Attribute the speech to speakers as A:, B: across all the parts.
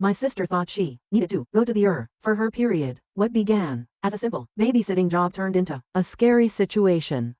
A: My sister thought she needed to go to the for her period. What began as a simple babysitting job turned into a scary situation.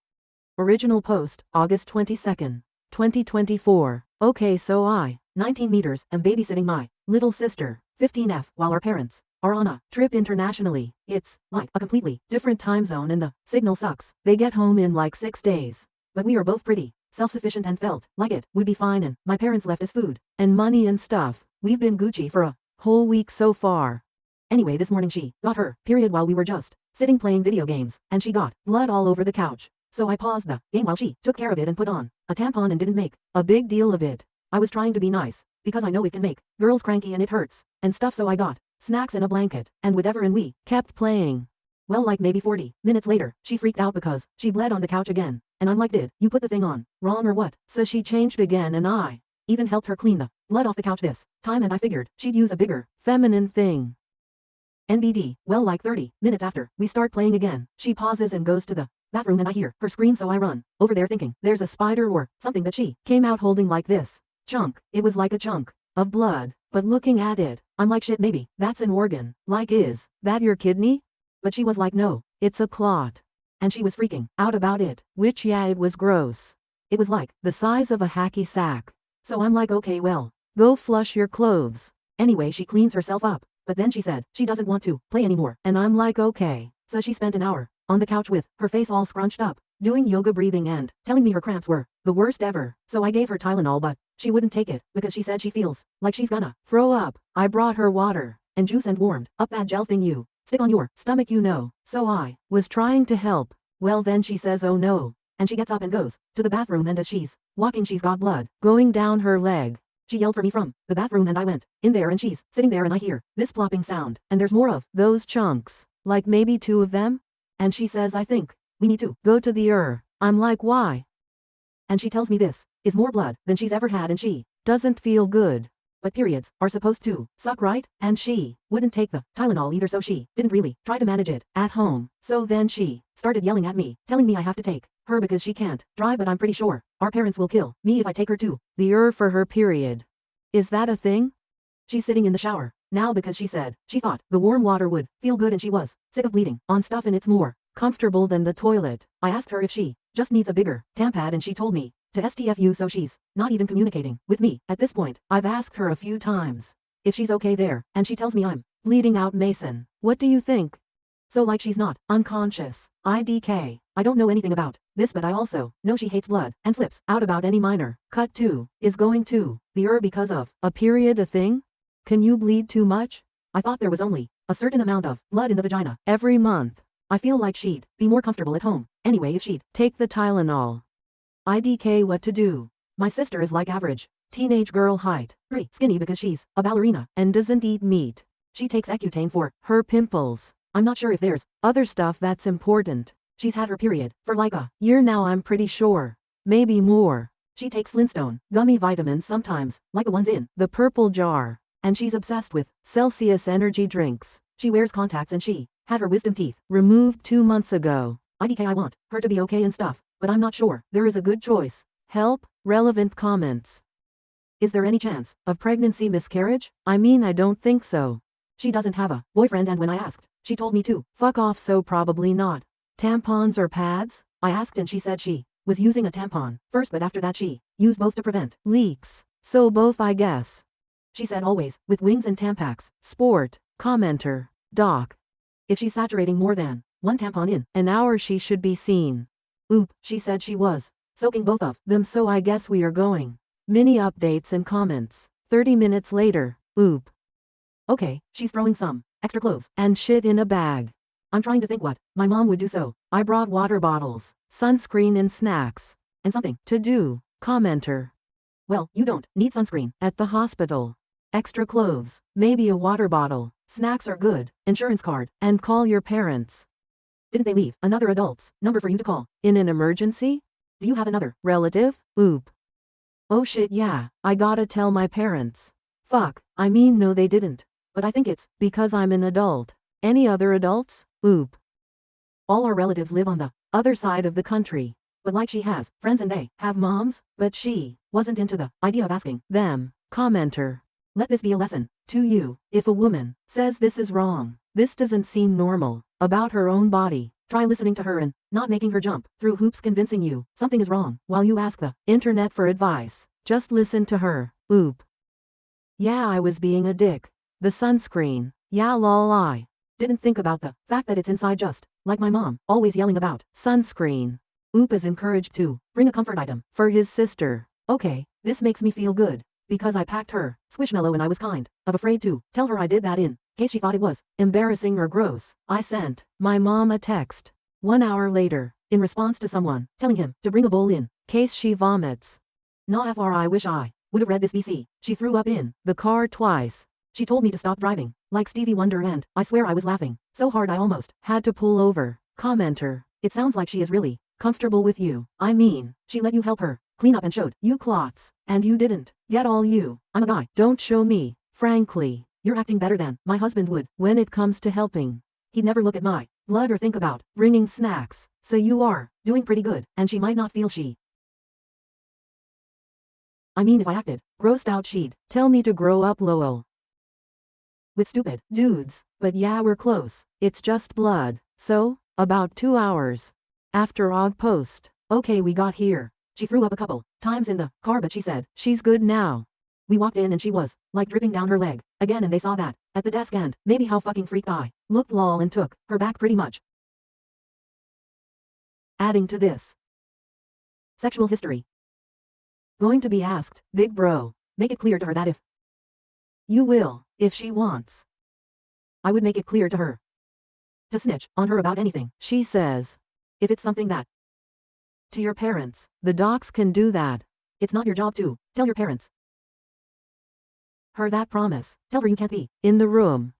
A: Original post, August 22nd, 2024. Okay, so I, 19 meters, am babysitting my little sister, 15F, while our parents are on a trip internationally. It's like a completely different time zone and the signal sucks. They get home in like 6 days. But we are both pretty self-sufficient and felt like it would be fine, and my parents left us food and money and stuff. We've been Gucci for a whole week so far. Anyway, this morning she got her period while we were just sitting playing video games, and she got blood all over the couch. So I paused the game while she took care of it and put on a tampon and didn't make a big deal of it. I was trying to be nice, because I know it can make girls cranky and it hurts and stuff, so I got snacks and a blanket and whatever, and we kept playing. Well, like maybe 40 minutes later, she freaked out because she bled on the couch again, and I'm like, did you put the thing on wrong or what? So she changed again, and I even helped her clean the blood off the couch this time, and I figured she'd use a bigger feminine thing. NBD, well, like 30 minutes after we start playing again, she pauses and goes to the bathroom, and I hear her scream, so I run over there thinking there's a spider or something, but she came out holding like this chunk. It was like a chunk of blood, but looking at it, I'm like, shit, maybe that's an organ. Like, is that your kidney? But she was like, no, it's a clot. And she was freaking out about it, which, yeah, it was gross. It was like the size of a hacky sack. So I'm like, okay, well, go flush your clothes. Anyway, she cleans herself up, but then she said she doesn't want to play anymore, and I'm like, okay. So she spent an hour on the couch with her face all scrunched up, doing yoga breathing and telling me her cramps were the worst ever. So I gave her Tylenol, but she wouldn't take it because she said she feels like she's gonna throw up. I brought her water and juice and warmed up that gel thing you stick on your stomach, you know. So I was trying to help. Well, then she says, oh no, and she gets up and goes to the bathroom, and as she's walking, she's got blood going down her leg. She yelled for me from the bathroom, and I went in there, and she's sitting there, and I hear this plopping sound, and there's more of those chunks, like maybe 2 of them. And she says, I think we need to go to the I'm like, why? And she tells me this is more blood than she's ever had, and she doesn't feel good. But periods are supposed to suck, right? And she wouldn't take the Tylenol either, so she didn't really try to manage it at home. So then she started yelling at me, telling me I have to take her because she can't drive, but I'm pretty sure our parents will kill me if I take her to the for her period. Is that a thing? She's sitting in the shower now because she said she thought the warm water would feel good, and she was sick of bleeding on stuff, and it's more comfortable than the toilet. I asked her if she just needs a bigger tampad, and she told me to STFU, so she's not even communicating with me at this point. I've asked her a few times if she's okay there, and she tells me I'm bleeding out. Mason, what do you think? So like she's not unconscious. IDK. I don't know anything about this, but I also know she hates blood and flips out about any minor cut too. Is going to the because of a period a thing? Can you bleed too much? I thought there was only a certain amount of blood in the vagina every month. I feel like she'd be more comfortable at home anyway if she'd take the Tylenol. IDK, what to do? My sister is like average teenage girl height, pretty skinny because she's a ballerina and doesn't eat meat. She takes Accutane for her pimples. I'm not sure if there's other stuff that's important. She's had her period for like a year now, I'm pretty sure. Maybe more. She takes Flintstone gummy vitamins sometimes, like the ones in the purple jar. And she's obsessed with Celsius energy drinks. She wears contacts, and she had her wisdom teeth removed 2 months ago. IDK, I want her to be okay and stuff, but I'm not sure there is a good choice. Help. Relevant comments. Is there any chance of pregnancy miscarriage? I mean, I don't think so. She doesn't have a boyfriend, and when I asked, she told me to fuck off, so probably not. Tampons or pads? I asked, and she said she was using a tampon first, but after that she used both to prevent leaks. So both, I guess. She said always with wings and Tampax. Sport. Commenter. Doc. If she's saturating more than 1 tampon in an hour, she should be seen. Oop, she said she was soaking both of them, so I guess we are going. Mini updates and comments. 30 minutes later. Oop. Okay, she's throwing some extra clothes and shit in a bag. I'm trying to think what my mom would do, so I brought water bottles, sunscreen and snacks, and something to do. Commenter. Well, you don't need sunscreen at the hospital. Extra clothes, maybe a water bottle, snacks are good, insurance card, and call your parents. Didn't they leave another adult's number for you to call in an emergency? Do you have another relative? Oop. Oh shit, yeah, I gotta tell my parents. Fuck, I mean, no, they didn't. But I think it's because I'm an adult. Any other adults? Oop. All our relatives live on the other side of the country. But like she has friends and they have moms, but she wasn't into the idea of asking them. Commenter. Let this be a lesson to you. If a woman says this is wrong, this doesn't seem normal about her own body, try listening to her and not making her jump through hoops convincing you something is wrong while you ask the internet for advice. Just listen to her. Oop. Yeah, I was being a dick. The sunscreen. Yeah, lol, I didn't think about the fact that it's inside, just like my mom, always yelling about sunscreen. Oop is encouraged to bring a comfort item for his sister. Okay, this makes me feel good, because I packed her Squishmallow and I was kind of afraid to tell her I did that in case she thought it was embarrassing or gross. I sent my mom a text 1 hour later in response to someone telling him to bring a bowl in case she vomits. Nah, FR, I wish I would have read this. BC. She threw up in the car twice. She told me to stop driving, like Stevie Wonder, and I swear I was laughing so hard I almost had to pull over. Commenter. It sounds like she is really comfortable with you. I mean, she let you help her clean up and showed you clots, and you didn't get all you. I'm a guy. Don't show me. Frankly, you're acting better than my husband would when it comes to helping. He'd never look at my blood or think about bringing snacks. So you are doing pretty good, and she might not feel she. I mean, if I acted grossed out, she'd tell me to grow up, lol. With stupid dudes, but yeah, we're close. It's just blood. So, about 2 hours after Og post. Okay, we got here. She threw up a couple times in the car, but she said she's good now. We walked in and she was like dripping down her leg again, and they saw that at the desk, and maybe how fucking freaked I looked, lol, and took her back pretty much. Adding to this sexual history. Going to be asked, big bro. Make it clear to her that if you will, if she wants, I would make it clear to her to snitch on her about anything she says. If it's something that to your parents, the docs can do that. It's not your job to tell your parents her that. Promise. Tell her you can't be in the room.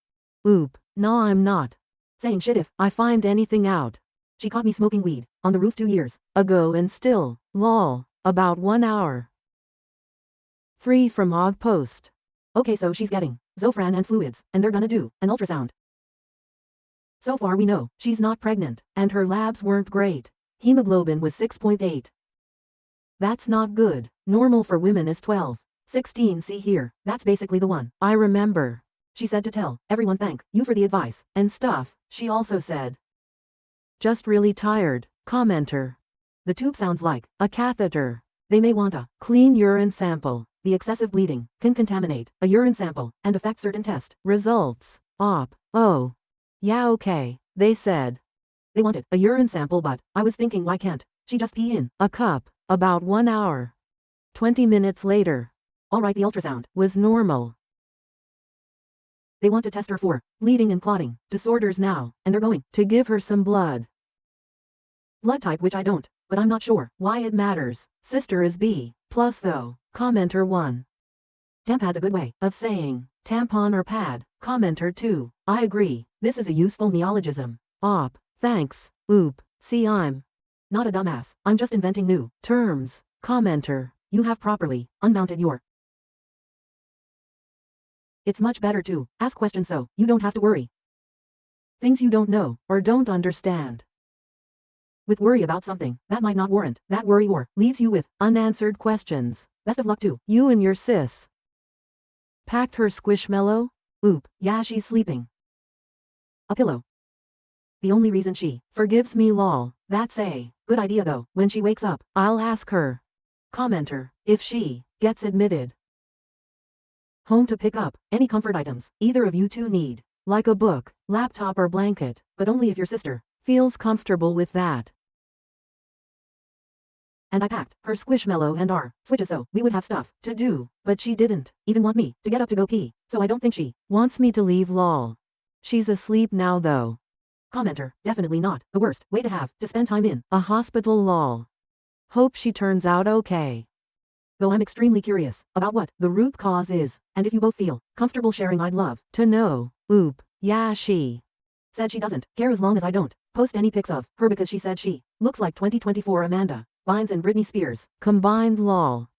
A: Oop. Nah, I'm not saying shit if I find anything out. She caught me smoking weed on the roof 2 years ago and still, lol, about 1 hour free from Og post. Okay, so she's getting Zofran and fluids, and they're gonna do an ultrasound. So far we know she's not pregnant, and her labs weren't great. Hemoglobin was 6.8. That's not good. Normal for women is 12. 16. See here, that's basically the one I remember. She said to tell everyone thank you for the advice and stuff. She also said, just really tired. Commenter. The tube sounds like a catheter. They may want a clean urine sample. The excessive bleeding can contaminate a urine sample and affect certain test results. Op. Oh. Yeah, okay. They said they wanted a urine sample, but I was thinking, why can't she just pee in a cup? About 1 hour. 20 minutes later. Alright, the ultrasound was normal. They want to test her for bleeding and clotting disorders now, and they're going to give her some blood. Blood type, which I don't, but I'm not sure why it matters. Sister is B plus though. Commenter 1. Tampad's a good way of saying tampon or pad. Commenter 2. I agree. This is a useful neologism. Op. Thanks. Oop. See, I'm not a dumbass. I'm just inventing new terms. Commenter. You have properly unmounted your. It's much better to ask questions so you don't have to worry things you don't know or don't understand. With worry about something that might not warrant that worry or leaves you with unanswered questions. Best of luck to you and your sis. Packed her Squishmallow? Oop, yeah, she's sleeping. A pillow. The only reason she forgives me, lol. That's a good idea though. When she wakes up, I'll ask her. Commenter. If she gets admitted home to pick up any comfort items either of you two need, like a book, laptop or blanket, but only if your sister feels comfortable with that. And I packed her Squishmallow and our switches so we would have stuff to do, but she didn't even want me to get up to go pee, so I don't think she wants me to leave, lol. She's asleep now though. Commenter. Definitely not the worst way to have to spend time in a hospital, lol. Hope she turns out okay. Though I'm extremely curious about what the root cause is, and if you both feel comfortable sharing, I'd love to know. Oop. Yeah, she said she doesn't care as long as I don't post any pics of her because she said she looks like 2024 Amanda Bynes and Britney Spears combined, lol.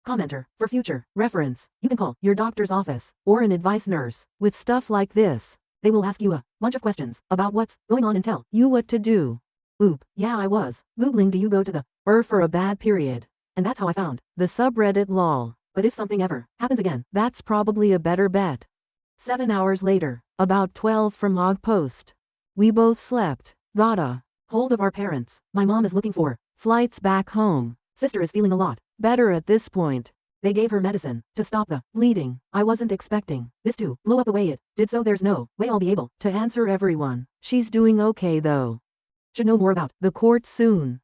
A: Commenter. For future reference, you can call your doctor's office or an advice nurse. With stuff like this, they will ask you a bunch of questions about what's going on and tell you what to do. Oop. Yeah, I was Googling do you go to the for a bad period, and that's how I found the subreddit, lol. But if something ever happens again, that's probably a better bet. 7 hours later, about 12 from Og Post. We both slept. Got a hold of our parents. My mom is looking for flights back home. Sister is feeling a lot better at this point. They gave her medicine to stop the bleeding. I wasn't expecting this to blow up the way it did, so there's no way I'll be able to answer everyone. She's doing okay though. Should know more about the court soon.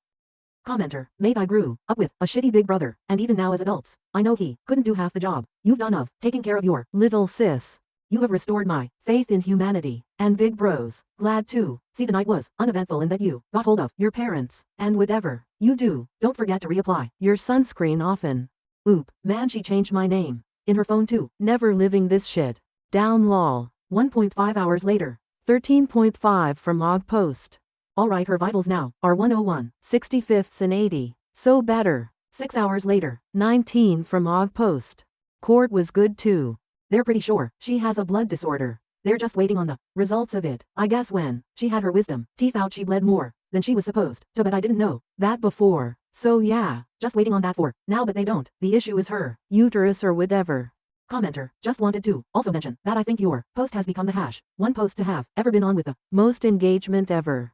A: Commenter, mate, I grew up with a shitty big brother, and even now as adults, I know he couldn't do half the job you've done of taking care of your little sis. You have restored my faith in humanity and big bros. Glad to see the night was uneventful and that you got hold of your parents, and whatever you do, don't forget to reapply your sunscreen often. Oop, man, she changed my name in her phone too. Never living this shit down lol. 1.5 hours later. 13.5 from Og Post. Alright, her vitals now are 101, 65ths and 80. So better. 6 hours later. 19 from Og Post. Court was good too. They're pretty sure she has a blood disorder. They're just waiting on the results of it. I guess when she had her wisdom teeth out she bled more than she was supposed to, but I didn't know that before. So yeah, just waiting on that for now, but they don't. The issue is her uterus or whatever. Commenter, just wanted to also mention that I think your post has become the #1 post to have ever been on with the most engagement ever.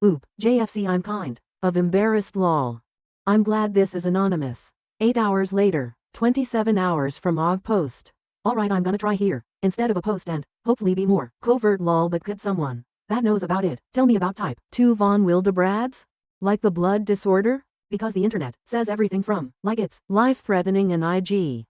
A: Oop, JFC, I'm kind of embarrassed lol. I'm glad this is anonymous. 8 hours later. 27 hours from Og Post. Alright, I'm gonna try here instead of a post and hopefully be more covert lol, but could someone that knows about it tell me about type 2 von Wildebrads? Like the blood disorder? Because the internet says everything from like it's life-threatening and IG.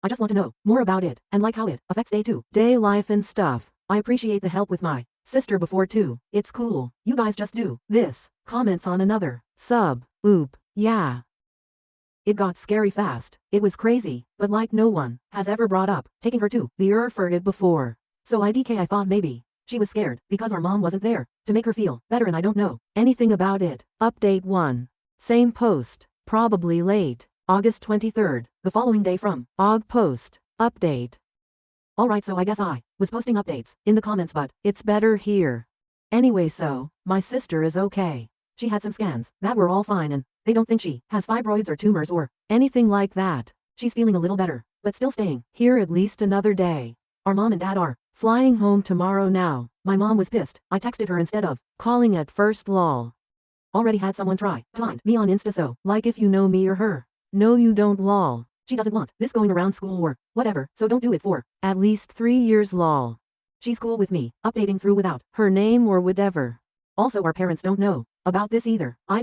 A: I just want to know more about it and like how it affects day-to-day life and stuff. I appreciate the help with my sister before too. It's cool. You guys just do this. Comments on another sub. Oop. Yeah. It got scary fast. It was crazy, but like no one has ever brought up taking her to the for it before. So I thought maybe she was scared because our mom wasn't there to make her feel better, and I don't know anything about it. Update 1. Same post. Probably late. August 23rd. The following day from Og Post. Update. Alright, so I guess I was posting updates in the comments, but it's better here. Anyway, so my sister is okay. She had some scans that were all fine, and they don't think she has fibroids or tumors or anything like that. She's feeling a little better, but still staying here at least another day. Our mom and dad are flying home tomorrow now. My mom was pissed. I texted her instead of calling at first lol. Already had someone try to find me on Insta, so like if you know me or her. No you don't lol. She doesn't want this going around school or whatever, so don't do it for at least 3 years lol. She's cool with me updating through without her name or whatever. Also, our parents don't know about this either. I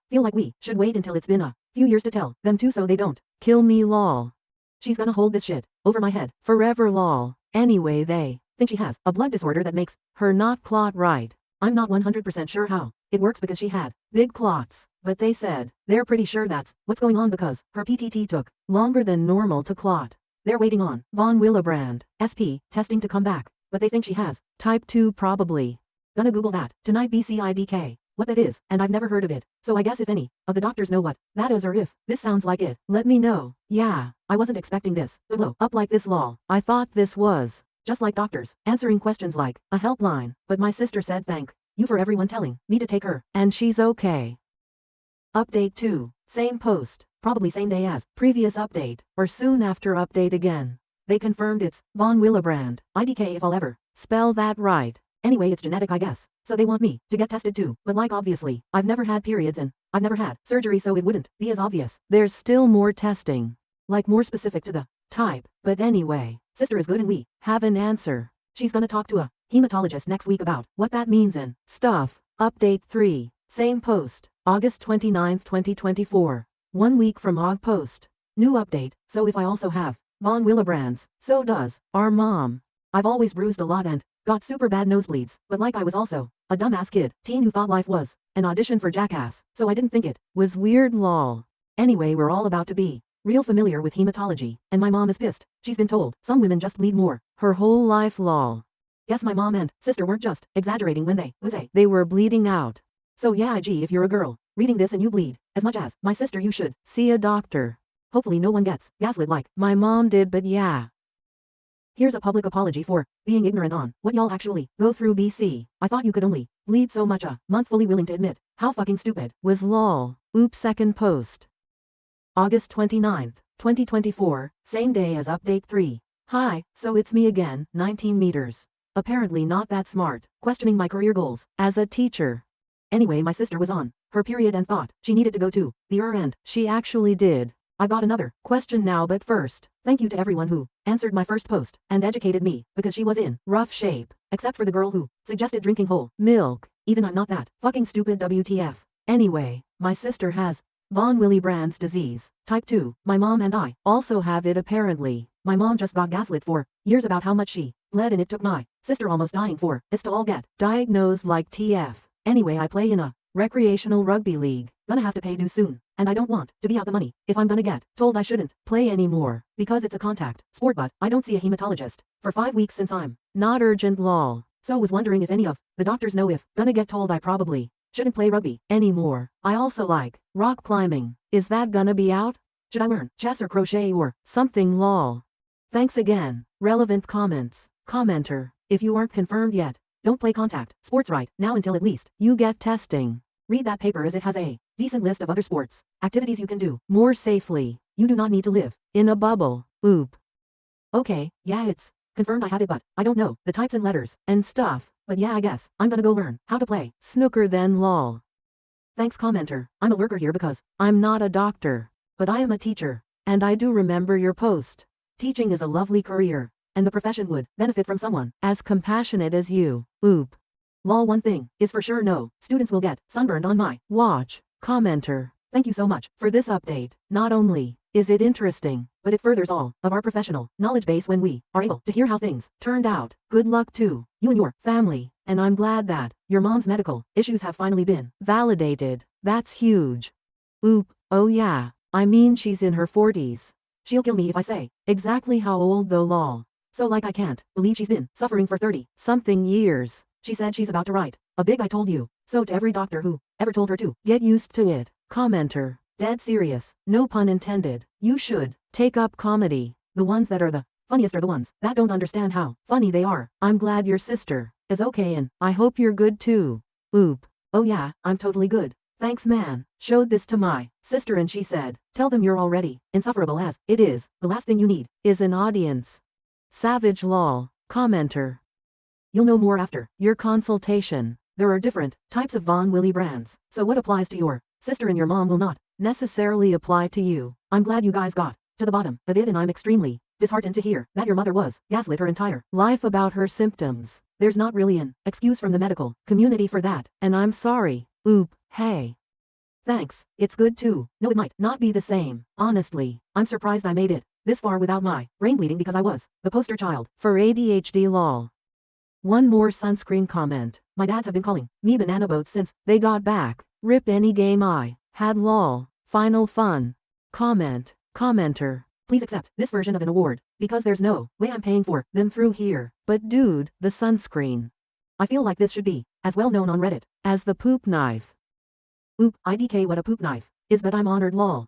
A: feel like we should wait until it's been a few years to tell them too, so they don't kill me lol. She's gonna hold this shit over my head forever lol. Anyway, they think she has a blood disorder that makes her not clot right. I'm not 100% sure how it works because she had big clots, but they said they're pretty sure that's what's going on because her PTT took longer than normal to clot. They're waiting on von Willebrand SP testing to come back, but they think she has type 2 probably. Gonna Google that tonight. BCIDK. What that is, and I've never heard of it, so I guess if any of the doctors know what that is or if this sounds like it, let me know. Yeah, I wasn't expecting this to blow up like this lol. I thought this was just like doctors answering questions like a helpline, but my sister said thank you for everyone telling me to take her, and she's okay. Update 2. Same post, probably same day as previous update, or soon after update again. They confirmed it's von Willebrand. IDK if I'll ever spell that right. Anyway, it's genetic I guess, so they want me to get tested too, but like obviously, I've never had periods and I've never had surgery, so it wouldn't be as obvious. There's still more testing, like more specific to the type, but anyway, sister is good and we have an answer. She's gonna talk to a hematologist next week about what that means and stuff. Update 3. Same post, August 29, 2024. 1 week from Og Post. New update, so if I also have von Willebrands, so does our mom. I've always bruised a lot and got super bad nosebleeds, but like I was also a dumbass kid, teen who thought life was an audition for Jackass, so I didn't think it was weird lol. Anyway, we're all about to be real familiar with hematology, and my mom is pissed. She's been told some women just bleed more her whole life lol. Guess my mom and sister weren't just exaggerating when they say they were bleeding out. So yeah, if you're a girl reading this and you bleed as much as my sister, you should see a doctor. Hopefully no one gets gaslit like my mom did, but yeah. Here's a public apology for being ignorant on what y'all actually go through. BC. I thought you could only bleed so much a month. Fully willing to admit how fucking stupid was lol. Oops. Second post. August 29th. 2024, same day as update 3. Hi, so it's me again, 19 meters. Apparently not that smart, questioning my career goals as a teacher. Anyway, my sister was on her period and thought she needed to go to the and she actually did. I got another question now, but first, thank you to everyone who answered my first post and educated me, because she was in rough shape, except for the girl who suggested drinking whole milk. Even I'm not that fucking stupid, WTF. Anyway, my sister has von Willebrand's disease, type 2. My mom and I also have it apparently. My mom just got gaslit for years about how much she bled, and it took my sister almost dying for us to all get diagnosed like TF. Anyway, I play in a recreational rugby league. Gonna have to pay dues soon, and I don't want to be out the money if I'm gonna get told I shouldn't play anymore because it's a contact sport, but I don't see a hematologist for 5 weeks since I'm not urgent lol. So was wondering if any of the doctors know if gonna get told I probably shouldn't play rugby anymore. I also like rock climbing. Is that gonna be out? Should I learn chess or crochet or something lol? Thanks again. Relevant comments. Commenter, if you aren't confirmed yet, don't play contact sports right now until at least you get testing. Read that paper, as it has a decent list of other sports activities you can do more safely. You do not need to live in a bubble. Oop. Okay, yeah, it's confirmed I have it, but I don't know the types and letters and stuff. But yeah, I guess I'm gonna go learn how to play snooker then lol. Thanks, commenter. I'm a lurker here because I'm not a doctor, but I am a teacher, and I do remember your post. Teaching is a lovely career, and the profession would benefit from someone as compassionate as you. Oop. Lol, one thing is for sure, no students will get sunburned on my watch. Commenter, thank you so much for this update. Not only is it interesting, but it furthers all of our professional knowledge base when we are able to hear how things turned out. Good luck to you and your family, and I'm glad that your mom's medical issues have finally been validated. That's huge. Oop, oh yeah, I mean she's in her 40s. She'll kill me if I say exactly how old though lol. So like I can't believe she's been suffering for 30-something years. She said she's about to write a big I told you so to every doctor who ever told her to get used to it. Commenter, dead serious, no pun intended. You should take up comedy. The ones that are the funniest are the ones that don't understand how funny they are. I'm glad your sister is okay, and I hope you're good too. Oop. Oh yeah, I'm totally good. Thanks man. Showed this to my sister and she said, tell them you're already insufferable as it is. The last thing you need is an audience. Savage lol. Commenter. You'll know more after your consultation. There are different types of von Willebrands, so what applies to your sister and your mom will not necessarily apply to you. I'm glad you guys got to the bottom of it, and I'm extremely disheartened to hear that your mother was gaslit her entire life about her symptoms. There's not really an excuse from the medical community for that, and I'm sorry. Oop, hey. Thanks, it's good too. No, it might not be the same. Honestly, I'm surprised I made it this far without my brain bleeding because I was the poster child for ADHD lol. One more sunscreen comment. My dads have been calling me banana boats since they got back. Rip any game I had lol. Final fun. Comment. Commenter. Please accept this version of an award, because there's no way I'm paying for them through here. But dude, the sunscreen. I feel like this should be as well known on Reddit as the poop knife. Oop, IDK what a poop knife is, but I'm honored lol.